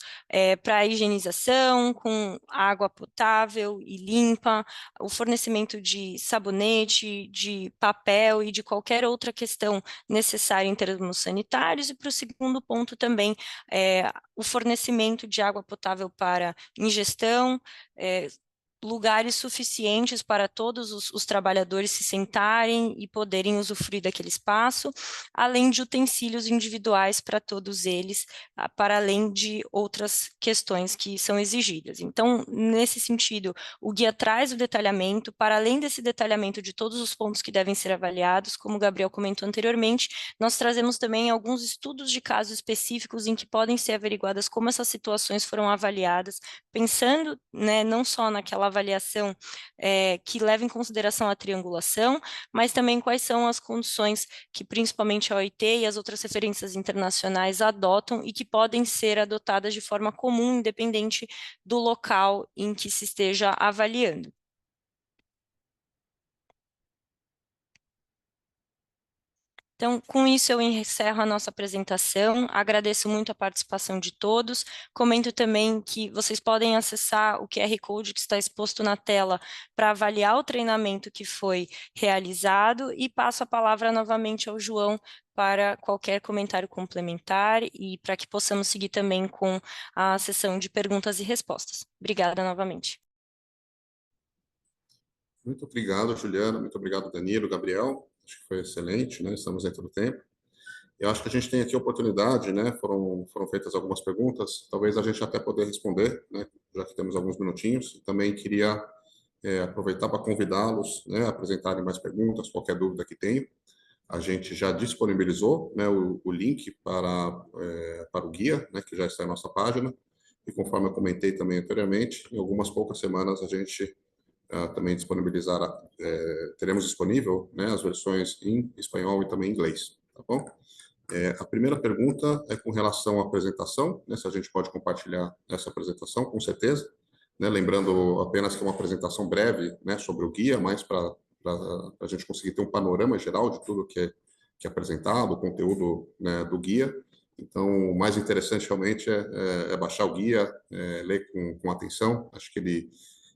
para a higienização, com água potável e limpa, o fornecimento de sabonete, de papel e de qualquer outra questão necessária em termos sanitários. E para o segundo ponto também, o fornecimento de água potável para ingestão, lugares suficientes para todos os trabalhadores se sentarem e poderem usufruir daquele espaço, além de utensílios individuais para todos eles, para além de outras questões que são exigidas. Então, nesse sentido, o guia traz o detalhamento, para além desse detalhamento de todos os pontos que devem ser avaliados, como o Gabriel comentou anteriormente, nós trazemos também alguns estudos de casos específicos em que podem ser averiguadas como essas situações foram avaliadas, pensando, né, não só naquela avaliação que leva em consideração a triangulação, mas também quais são as condições que principalmente a OIT e as outras referências internacionais adotam e que podem ser adotadas de forma comum, independente do local em que se esteja avaliando. Então, com isso, eu encerro a nossa apresentação. Agradeço muito a participação de todos. Comento também que vocês podem acessar o QR Code que está exposto na tela para avaliar o treinamento que foi realizado e passo a palavra novamente ao João para qualquer comentário complementar e para que possamos seguir também com a sessão de perguntas e respostas. Obrigada novamente. Muito obrigado, Juliana. Muito obrigado, Danilo, Gabriel. Acho que foi excelente, né? Estamos dentro do tempo. Eu acho que a gente tem aqui a oportunidade, né? Foram feitas algumas perguntas, talvez a gente até poder responder, né? Já que temos alguns minutinhos. Também queria aproveitar para convidá-los, né? A apresentarem mais perguntas, qualquer dúvida que tenham. A gente já disponibilizou, né? O link para o guia, né? Que já está em nossa página. E conforme eu comentei também anteriormente, em algumas poucas semanas a gente também disponibilizará, teremos disponível, né? As versões em espanhol e também em inglês, tá bom? A primeira pergunta é com relação à apresentação, né, se a gente pode compartilhar essa apresentação, com certeza, né, lembrando apenas que é uma apresentação breve, né, sobre o guia, mas para a gente conseguir ter um panorama geral de tudo que é apresentado, o conteúdo, né, do guia. Então, o mais interessante realmente é baixar o guia, ler com atenção. Acho que ele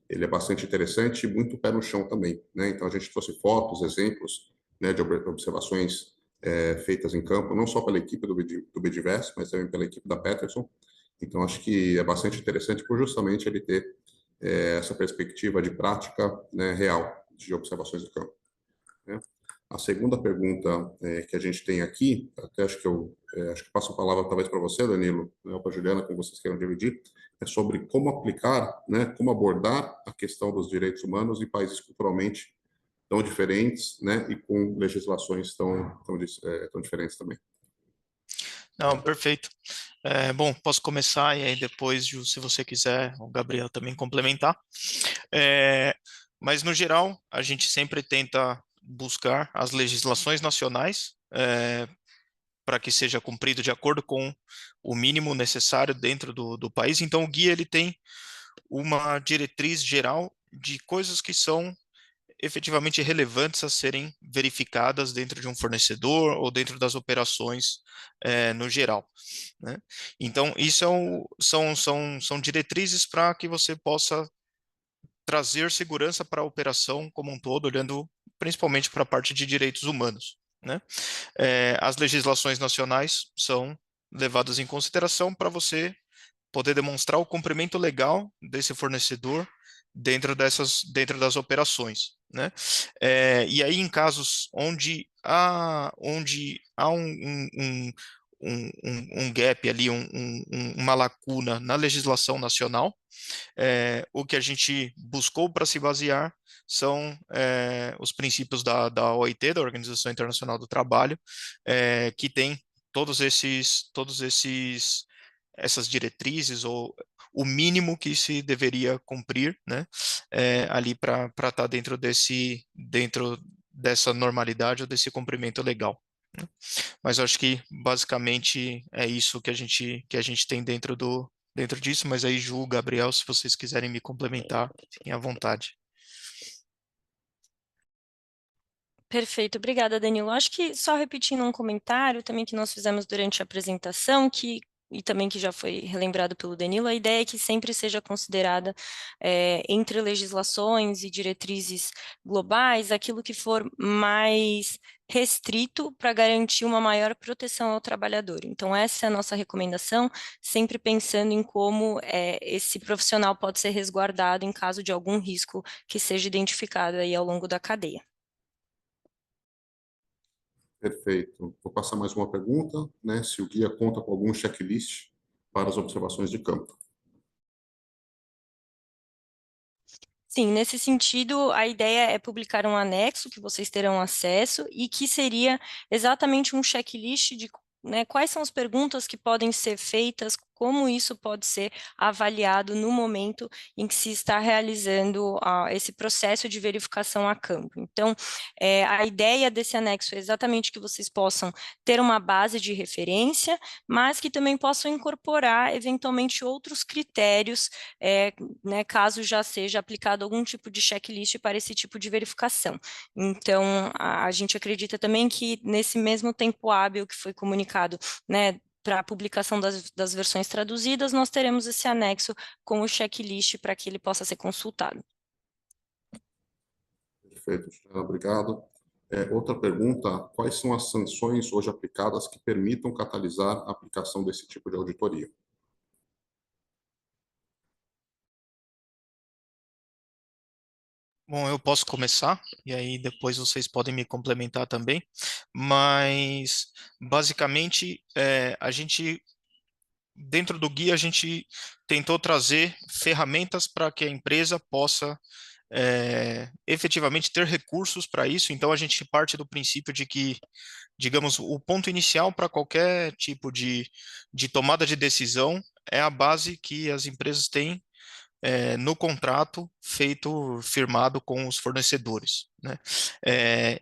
é bastante interessante e muito pé no chão também, né? Então, a gente trouxe fotos, exemplos, né, de observações feitas em campo, não só pela equipe do BDVES, mas também pela equipe da Peterson. Então, acho que é bastante interessante por justamente ele ter essa perspectiva de prática, né, real, de observações de campo, né? A segunda pergunta que a gente tem aqui, até acho que passo a palavra talvez para você, Danilo, né, ou para a Juliana, como vocês queiram dividir, é sobre como aplicar, né, como abordar a questão dos direitos humanos em países culturalmente tão diferentes, né, e com legislações tão diferentes também. Não, perfeito. Bom, posso começar e aí depois, Ju, se você quiser, o Gabriel também complementar. Mas, no geral, a gente sempre tenta buscar as legislações nacionais para que seja cumprido de acordo com o mínimo necessário dentro do país. Então, o guia ele tem uma diretriz geral de coisas que são efetivamente relevantes a serem verificadas dentro de um fornecedor ou dentro das operações no geral, né? Então, isso são diretrizes para que você possa trazer segurança para a operação como um todo, olhando principalmente para a parte de direitos humanos, né? As legislações nacionais são levadas em consideração para você poder demonstrar o cumprimento legal desse fornecedor dentro das operações, né? E aí, em casos onde há um gap ali, uma lacuna na legislação nacional, o que a gente buscou para se basear são os princípios da OIT, da Organização Internacional do Trabalho, que tem essas diretrizes ou o mínimo que se deveria cumprir, né, ali para estar dentro dessa normalidade ou desse cumprimento legal, né? Mas eu acho que basicamente é isso que a gente tem dentro disso, mas aí Ju, Gabriel, se vocês quiserem me complementar, fiquem à vontade. Perfeito, obrigada, Danilo. Acho que só repetindo um comentário também que nós fizemos durante a apresentação, e também que já foi relembrado pelo Danilo, a ideia é que sempre seja considerada entre legislações e diretrizes globais aquilo que for mais restrito para garantir uma maior proteção ao trabalhador. Então, essa é a nossa recomendação, sempre pensando em como esse profissional pode ser resguardado em caso de algum risco que seja identificado aí ao longo da cadeia. Perfeito. Vou passar mais uma pergunta, né? Se o guia conta com algum checklist para as observações de campo. Sim, nesse sentido, a ideia é publicar um anexo que vocês terão acesso e que seria exatamente um checklist de, né, quais são as perguntas que podem ser feitas, como isso pode ser avaliado no momento em que se está realizando esse processo de verificação a campo. Então, a ideia desse anexo é exatamente que vocês possam ter uma base de referência, mas que também possam incorporar, eventualmente, outros critérios, né, caso já seja aplicado algum tipo de checklist para esse tipo de verificação. Então, a gente acredita também que nesse mesmo tempo hábil que foi comunicado, né, para a publicação das versões traduzidas, nós teremos esse anexo com o checklist para que ele possa ser consultado. Perfeito, Juliana, obrigado. Outra pergunta: quais são as sanções hoje aplicadas que permitam catalisar a aplicação desse tipo de auditoria? Bom, eu posso começar, e aí depois vocês podem me complementar também, mas basicamente dentro do guia, a gente tentou trazer ferramentas para que a empresa possa efetivamente ter recursos para isso. Então, a gente parte do princípio de que, digamos, o ponto inicial para qualquer tipo de tomada de decisão é a base que as empresas têm no contrato firmado com os fornecedores, né?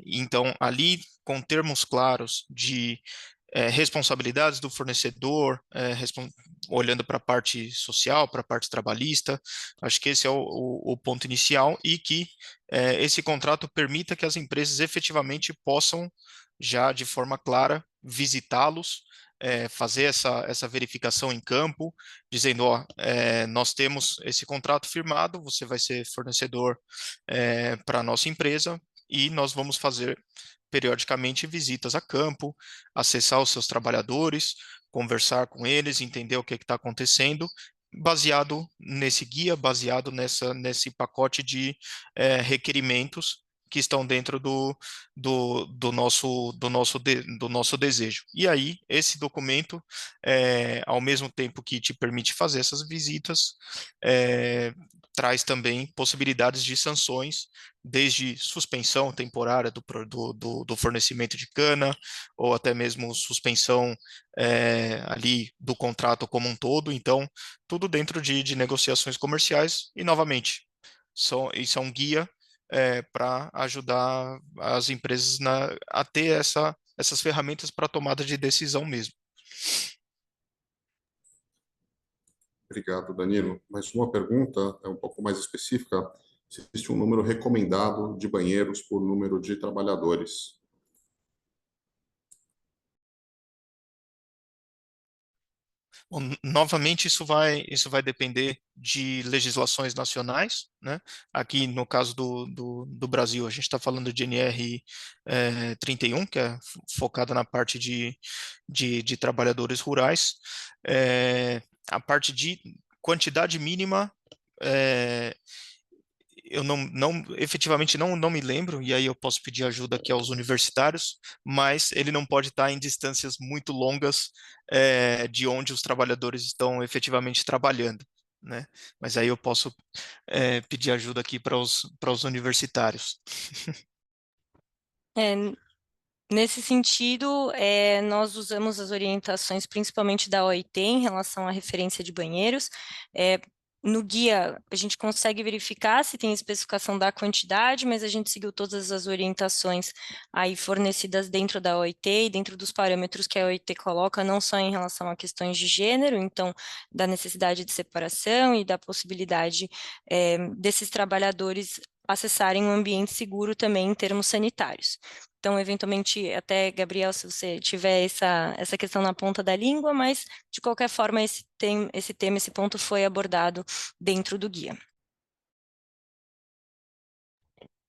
Então, ali, com termos claros de responsabilidades do fornecedor, olhando para a parte social, para a parte trabalhista, acho que esse é o ponto inicial, e que esse contrato permita que as empresas efetivamente possam, já de forma clara, visitá-los, fazer essa verificação em campo, dizendo, ó, nós temos esse contrato firmado, você vai ser fornecedor para a nossa empresa, e nós vamos fazer periodicamente visitas a campo, acessar os seus trabalhadores, conversar com eles, entender o que está acontecendo, baseado nesse guia, baseado nesse pacote de requerimentos que estão dentro do nosso desejo. E aí, esse documento, ao mesmo tempo que te permite fazer essas visitas, traz também possibilidades de sanções, desde suspensão temporária do fornecimento de cana, ou até mesmo suspensão ali do contrato como um todo. Então, tudo dentro de negociações comerciais, e novamente, isso é um guia para ajudar as empresas a ter essas ferramentas para tomada de decisão mesmo. Obrigado, Danilo. Mais uma pergunta, um pouco mais específica: se existe um número recomendado de banheiros por número de trabalhadores? Bom, novamente, isso vai depender de legislações nacionais, né? Aqui, no caso do Brasil, a gente está falando de NR 31, que é focada na parte de trabalhadores rurais. A parte de quantidade mínima, eu efetivamente não me lembro, e aí eu posso pedir ajuda aqui aos universitários, mas ele não pode estar em distâncias muito longas de onde os trabalhadores estão efetivamente trabalhando, né? Mas aí eu posso pedir ajuda aqui para os universitários. Nesse sentido, nós usamos as orientações principalmente da OIT em relação à referência de banheiros. No guia, a gente consegue verificar se tem especificação da quantidade, mas a gente seguiu todas as orientações aí fornecidas dentro da OIT e dentro dos parâmetros que a OIT coloca, não só em relação a questões de gênero, então, da necessidade de separação e da possibilidade desses trabalhadores acessarem um ambiente seguro também em termos sanitários. Então, eventualmente, até, Gabriel, se você tiver essa questão na ponta da língua, mas, de qualquer forma, esse tema, esse ponto foi abordado dentro do guia.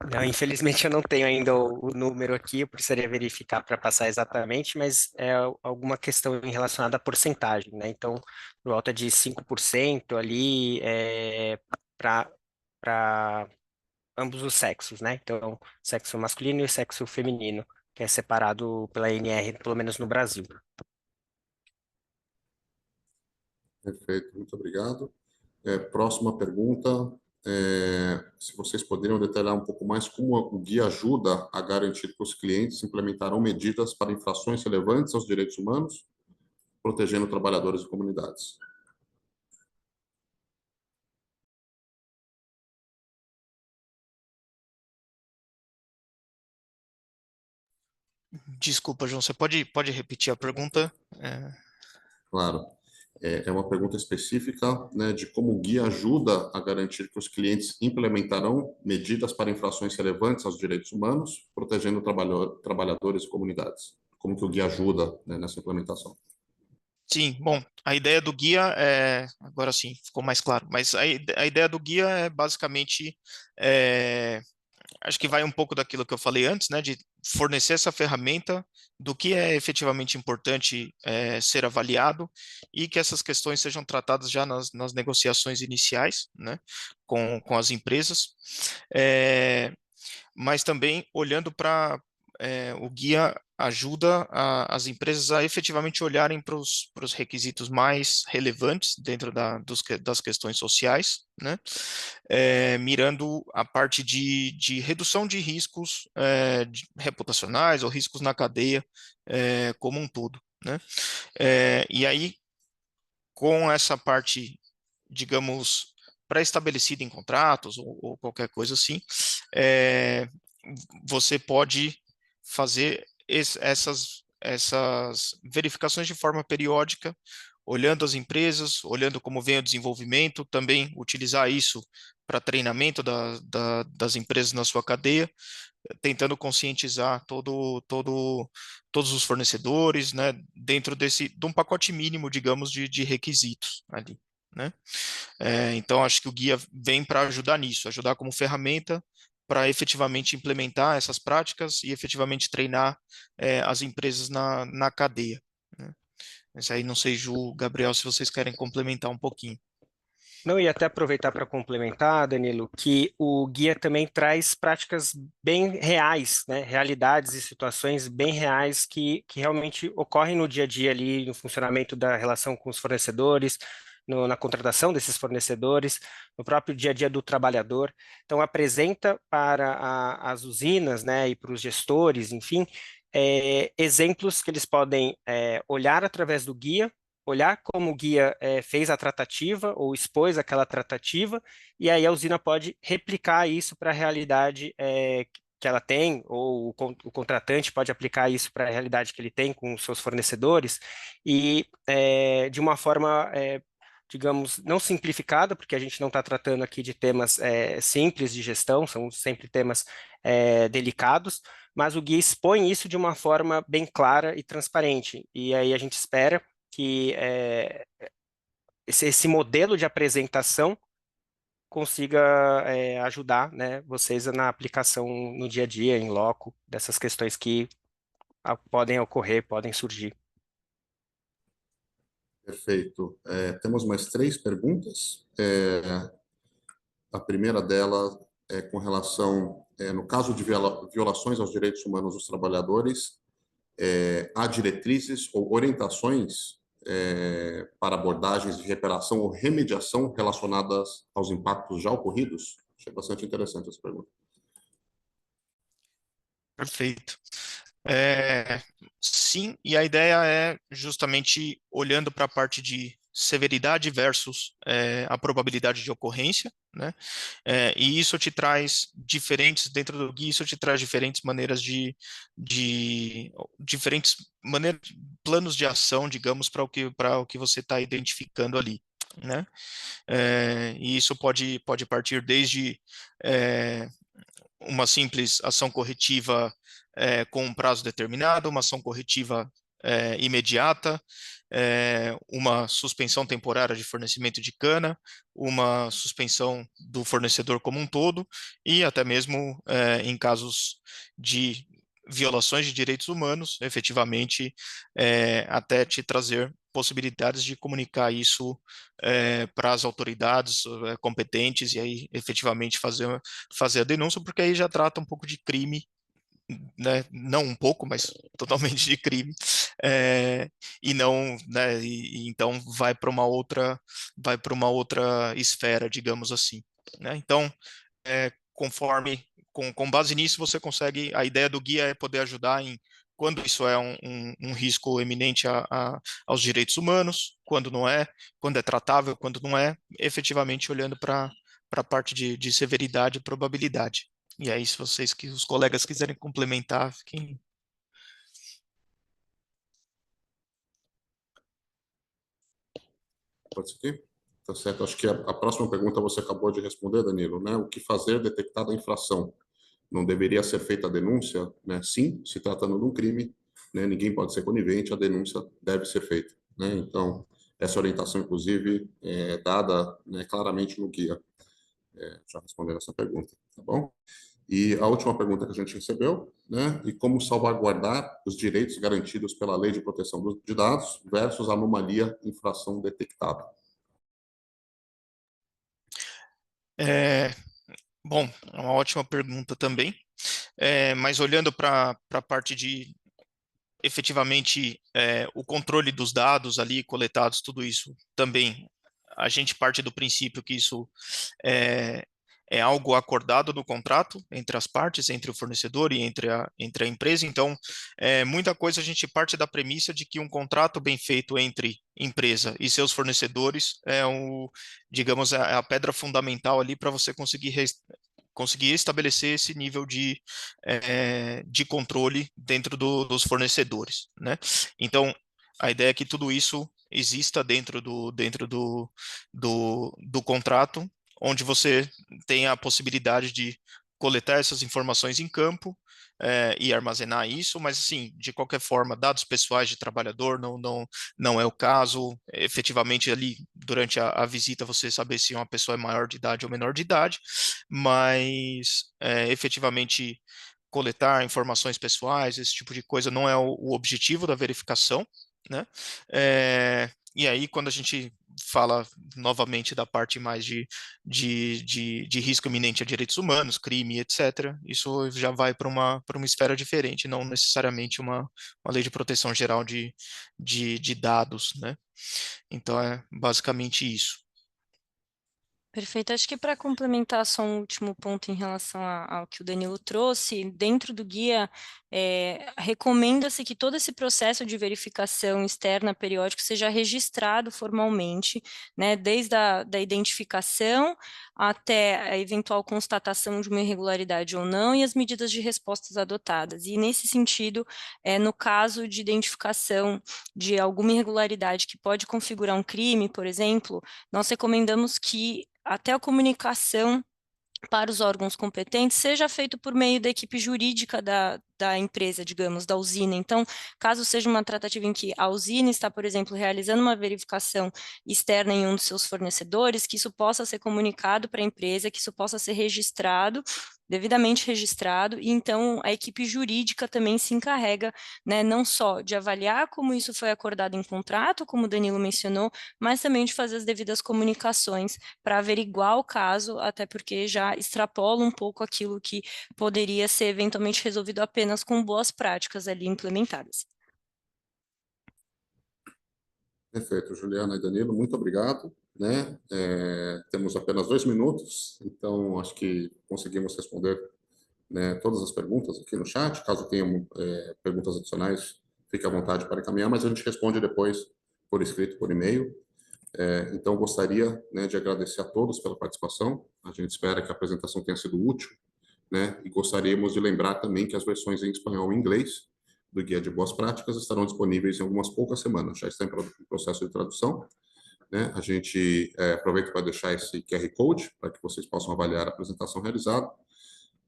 Não, infelizmente eu não tenho ainda o número aqui, eu precisaria verificar para passar exatamente, mas é alguma questão relacionada à porcentagem, né? Então, por volta de 5% ali para ambos os sexos, né? Então, sexo masculino e sexo feminino, que é separado pela ANR, pelo menos no Brasil. Perfeito, muito obrigado. Próxima pergunta, se vocês poderiam detalhar um pouco mais como o guia ajuda a garantir que os clientes implementarão medidas para infrações relevantes aos direitos humanos, protegendo trabalhadores e comunidades. Desculpa, João, você pode repetir a pergunta? Claro. É uma pergunta específica, né, de como o guia ajuda a garantir que os clientes implementarão medidas para infrações relevantes aos direitos humanos, protegendo trabalhadores e comunidades. Como que o guia ajuda, né, nessa implementação? Sim, bom, a ideia do guia agora sim, ficou mais claro, mas a ideia do guia é basicamente, acho que vai um pouco daquilo que eu falei antes, né, de fornecer essa ferramenta do que é efetivamente importante ser avaliado e que essas questões sejam tratadas já nas negociações iniciais, né, com as empresas, mas também olhando para o guia ajuda as empresas a efetivamente olharem para os requisitos mais relevantes dentro das questões sociais, né? Mirando a parte de redução de riscos reputacionais ou riscos na cadeia como um todo, né? E aí, com essa parte, digamos, pré-estabelecida em contratos ou qualquer coisa assim, você pode fazer essas verificações de forma periódica, olhando as empresas, olhando como vem o desenvolvimento, também utilizar isso para treinamento das empresas na sua cadeia, tentando conscientizar todos os fornecedores, né, dentro de um pacote mínimo, digamos, de requisitos ali, né? Então, acho que o guia vem para ajudar nisso, ajudar como ferramenta para efetivamente implementar essas práticas e efetivamente treinar as empresas na cadeia, né? Mas aí não sei, Ju, Gabriel, se vocês querem complementar um pouquinho. Não, e até aproveitar para complementar, Danilo, que o guia também traz práticas bem reais, né? Realidades e situações bem reais que realmente ocorrem no dia a dia ali, no funcionamento da relação com os fornecedores, na contratação desses fornecedores, no próprio dia a dia do trabalhador. Então, apresenta para as usinas, né, e para os gestores, enfim, exemplos que eles podem olhar através do guia, olhar como o guia fez a tratativa ou expôs aquela tratativa, e aí a usina pode replicar isso para a realidade que ela tem, ou o contratante pode aplicar isso para a realidade que ele tem com os seus fornecedores, e de uma forma, digamos, não simplificada, porque a gente não está tratando aqui de temas simples de gestão, são sempre temas delicados, mas o guia expõe isso de uma forma bem clara e transparente, e aí a gente espera que esse modelo de apresentação consiga ajudar, né, vocês na aplicação no dia a dia, em loco, dessas questões que podem ocorrer, podem surgir. Perfeito. Temos mais 3 perguntas. A primeira dela é com relação, no caso de violações aos direitos humanos dos trabalhadores, há diretrizes ou orientações para abordagens de reparação ou remediação relacionadas aos impactos já ocorridos? Achei bastante interessante essa pergunta. Perfeito. Sim, e a ideia é justamente olhando para a parte de severidade versus a probabilidade de ocorrência, né? E isso te traz dentro do guia, isso te traz diferentes maneiras diferentes maneiras, planos de ação, digamos, para o que você está identificando ali, né? E isso pode partir desde uma simples ação corretiva com um prazo determinado, uma ação corretiva imediata, uma suspensão temporária de fornecimento de cana, uma suspensão do fornecedor como um todo, e até mesmo em casos de violações de direitos humanos, efetivamente, até te trazer possibilidades de comunicar isso para as autoridades competentes e aí efetivamente fazer a denúncia, porque aí já trata um pouco de crime, né, não um pouco, mas totalmente de crime, e não, né, e então vai para uma outra esfera, digamos assim, né? Então, conforme com base nisso você consegue, a ideia do guia é poder ajudar em quando isso é um risco eminente aos direitos humanos, quando não é, quando é tratável, quando não é, efetivamente olhando para a parte de severidade e probabilidade. E aí, se os colegas quiserem complementar, fiquem. Pode ser? Tá certo. Acho que a próxima pergunta você acabou de responder, Danilo, né? O que fazer detectada a infração? Não deveria ser feita a denúncia, né? Sim, se tratando de um crime, né? Ninguém pode ser conivente, a denúncia deve ser feita, né? Então, essa orientação, inclusive, é dada, né, claramente no guia. Já respondendo essa pergunta, tá bom? E a última pergunta que a gente recebeu, né? E como salvaguardar os direitos garantidos pela Lei de Proteção de Dados versus anomalia, infração detectada? Bom, é uma ótima pergunta também, mas olhando para a parte de efetivamente o controle dos dados ali coletados, tudo isso também, a gente parte do princípio que isso é, é algo acordado no contrato entre as partes, entre o fornecedor e entre a empresa. Então, muita coisa a gente parte da premissa de que um contrato bem feito entre empresa e seus fornecedores digamos, a pedra fundamental ali para você conseguir estabelecer esse nível de controle dentro dos fornecedores, né? Então, a ideia é que tudo isso exista dentro do contrato, onde você tem a possibilidade de coletar essas informações em campo e armazenar isso, mas assim, de qualquer forma, dados pessoais de trabalhador não é o caso. Efetivamente ali durante a visita você saber se uma pessoa é maior de idade ou menor de idade, mas efetivamente coletar informações pessoais, esse tipo de coisa não é o objetivo da verificação, né? E aí, quando a gente fala novamente da parte mais de risco iminente a direitos humanos, crime, etc., isso já vai para uma esfera diferente, não necessariamente uma lei de proteção geral de dados, né? Então, é basicamente isso. Perfeito. Acho que para complementar só um último ponto em relação ao que o Danilo trouxe, dentro do guia, recomenda-se que todo esse processo de verificação externa periódico seja registrado formalmente, né, desde da identificação até a eventual constatação de uma irregularidade ou não e as medidas de respostas adotadas. E nesse sentido, no caso de identificação de alguma irregularidade que pode configurar um crime, por exemplo, nós recomendamos que até a comunicação para os órgãos competentes seja feito por meio da equipe jurídica da empresa, digamos, da usina. Então, caso seja uma tratativa em que a usina está, por exemplo, realizando uma verificação externa em um dos seus fornecedores, que isso possa ser comunicado para a empresa, que isso possa ser registrado, devidamente registrado, e então a equipe jurídica também se encarrega, né, não só de avaliar como isso foi acordado em contrato, como o Danilo mencionou, mas também de fazer as devidas comunicações para averiguar o caso, até porque já extrapola um pouco aquilo que poderia ser eventualmente resolvido apenas com boas práticas ali implementadas. Perfeito, Juliana e Danilo, muito obrigado, né? Temos apenas 2 minutos, então acho que conseguimos responder, né, todas as perguntas aqui no chat. Caso tenham perguntas adicionais, fique à vontade para encaminhar, mas a gente responde depois por escrito, por e-mail. Então, gostaria, né, de agradecer a todos pela participação. A gente espera que a apresentação tenha sido útil, né? E gostaríamos de lembrar também que as versões em espanhol e inglês do Guia de Boas Práticas estarão disponíveis em algumas poucas semanas. Já está em processo de tradução, né? A gente aproveita para deixar esse QR Code para que vocês possam avaliar a apresentação realizada.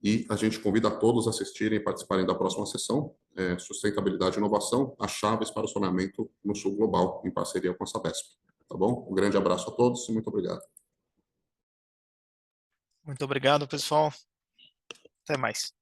E a gente convida a todos a assistirem e participarem da próxima sessão, Sustentabilidade e Inovação, as chaves para o saneamento no Sul Global, em parceria com a Sabesp. Tá bom? Um grande abraço a todos e muito obrigado. Muito obrigado, pessoal. Até mais.